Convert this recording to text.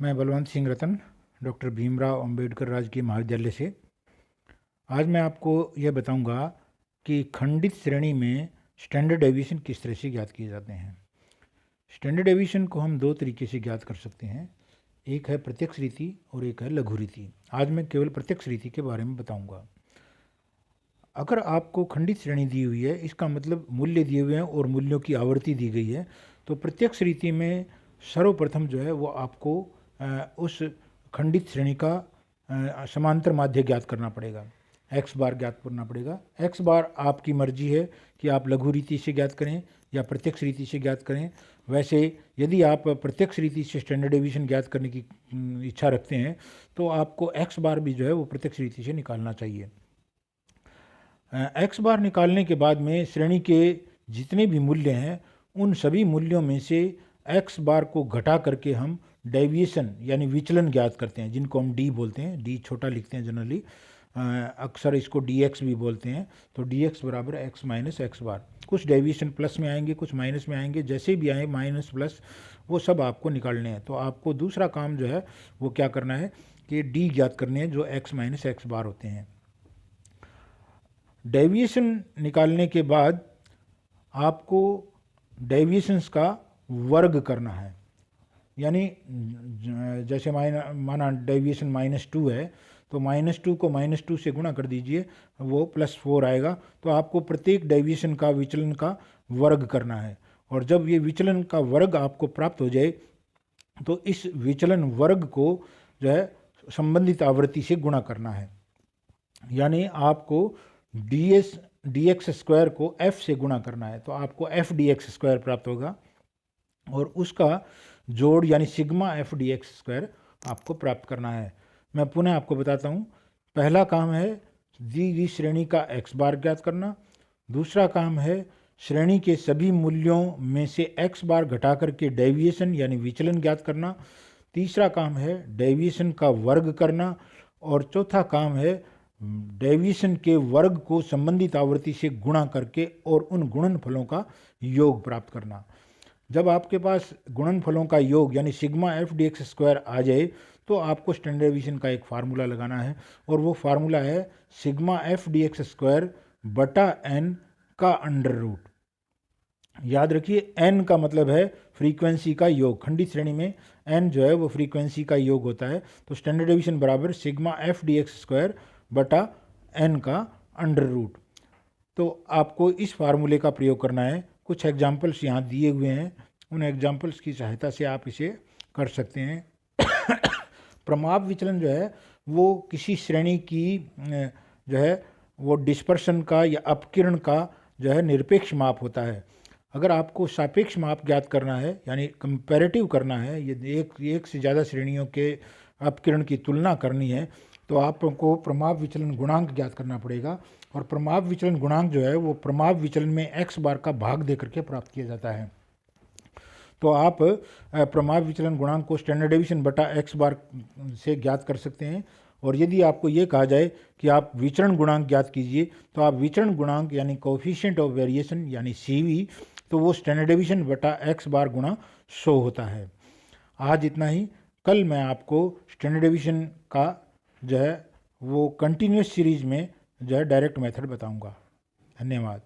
मैं बलवंत सिंह रतन, डॉक्टर भीमराव अंबेडकर राजकीय महाविद्यालय से। आज मैं आपको यह बताऊंगा कि खंडित श्रेणी में स्टैंडर्ड डेविएशन किस तरह से ज्ञात किए जाते हैं। स्टैंडर्ड डेविएशन को हम दो तरीके से ज्ञात कर सकते हैं, एक है प्रत्यक्ष रीति और एक है लघु रीति। आज मैं केवल प्रत्यक्ष रीति के बारे में बताऊंगा। अगर आपको खंडित श्रेणी दी हुई है, इसका मतलब मूल्य दिए हुए हैं और मूल्यों की आवर्ती दी गई है, तो प्रत्यक्ष रीति में सर्वप्रथम जो है वो आपको उस खंडित श्रेणी का समांतर माध्य ज्ञात करना पड़ेगा, एक्स बार ज्ञात करना पड़ेगा। एक्स बार आपकी मर्जी है कि आप लघु रीति से ज्ञात करें या प्रत्यक्ष रीति से ज्ञात करें। वैसे यदि आप प्रत्यक्ष रीति से स्टैंडर्ड डेविएशन ज्ञात करने की इच्छा रखते हैं तो आपको एक्स बार भी जो है वो प्रत्यक्ष रीति से निकालना चाहिए। एक्स बार निकालने के बाद में श्रेणी के जितने भी मूल्य हैं उन सभी मूल्यों में से एक्स बार को घटा करके हम डेविएशन यानी विचलन ज्ञात करते हैं, जिनको हम डी बोलते हैं। डी छोटा लिखते हैं जनरली, अक्सर इसको डी एक्स भी बोलते हैं। तो डी एक्स बराबर एक्स माइनस एक्स बार। कुछ डेविएशन प्लस में आएंगे, कुछ माइनस में आएंगे, जैसे भी आए माइनस प्लस वो सब आपको निकालने हैं। तो आपको दूसरा काम जो है वो क्या करना है कि डी ज्ञात करने हैं जो एक्स माइनस एक्स बार होते हैं। डेविएशन निकालने के बाद आपको डेविएशंस का वर्ग करना है, यानी जैसे माना डेविएशन -2 है तो -2 को -2 से गुणा कर दीजिए, वो +4 आएगा। तो आपको प्रत्येक डेविएशन का विचलन का वर्ग करना है, और जब ये विचलन का वर्ग आपको प्राप्त हो जाए तो इस विचलन वर्ग को जो है संबंधित आवृत्ति से गुणा करना है। यानी आपको डी एक्स स्क्वायर को एफ से गुणा करना है, तो आपको एफ डी एक्स स्क्वायर प्राप्त होगा और उसका जोड़ यानी sigma F D X square आपको प्राप्त करना है। मैं पुनः आपको बताता हूँ, पहला काम है दी गई श्रेणी का एक्स बार ज्ञात करना, दूसरा काम है श्रेणी के सभी मूल्यों में से एक्स बार घटा करके डेविएशन यानी विचलन ज्ञात करना, तीसरा काम है डेविएशन का वर्ग करना, और चौथा काम है डेविएशन के वर्ग को संबंधित आवृत्ति से गुणा करके और उन गुणनफलों का योग प्राप्त करना। जब आपके पास गुणनफलों का योग यानी sigma F D X square आ जाए तो आपको स्टैंडर्ड डेविएशन का एक फार्मूला लगाना है, और वो फार्मूला है sigma F D X square बटा एन का अंडर रूट। याद रखिए, एन का मतलब है फ्रीक्वेंसी का योग। खंडित श्रेणी में एन जो है वो फ्रीक्वेंसी का योग होता है। तो स्टैंडर्ड डेविएशन बराबर sigma F D X square बटा एन का अंडर रूट। तो आपको इस फार्मूले का प्रयोग करना है। कुछ एग्जाम्पल्स यहाँ दिए हुए हैं, उन एग्जाम्पल्स की सहायता से आप इसे कर सकते हैं। प्रमाप विचलन जो है वो किसी श्रेणी की जो है वो डिस्पर्शन का या अपकिरण का जो है निरपेक्ष माप होता है। अगर आपको सापेक्ष माप ज्ञात करना है यानी कंपैरेटिव करना है, ये एक से ज़्यादा श्रेणियों के अपकिरण की तुलना करनी है, तो आपको प्रमाप विचलन गुणांक ज्ञात करना पड़ेगा। और प्रमाप विचलन गुणांक जो है वो प्रमाप विचलन में एक्स बार का भाग दे करके प्राप्त किया जाता है। तो आप प्रमाप विचलन गुणांक को स्टैंडर्ड डेविएशन बटा एक्स बार से ज्ञात कर सकते हैं। और यदि आपको ये कहा जाए कि आप विचरण गुणांक ज्ञात कीजिए तो आप विचरण गुणांक यानी कोएफिशिएंट ऑफ वेरिएशन यानी CV, तो वो स्टैंडर्ड डेविएशन बटा एक्स बार गुणा 100 होता है। आज इतना ही। कल मैं आपको स्टैंडर्ड डेविएशन का जो है वो कंटिन्यूस सीरीज में जो है डायरेक्ट मेथड बताऊंगा। धन्यवाद।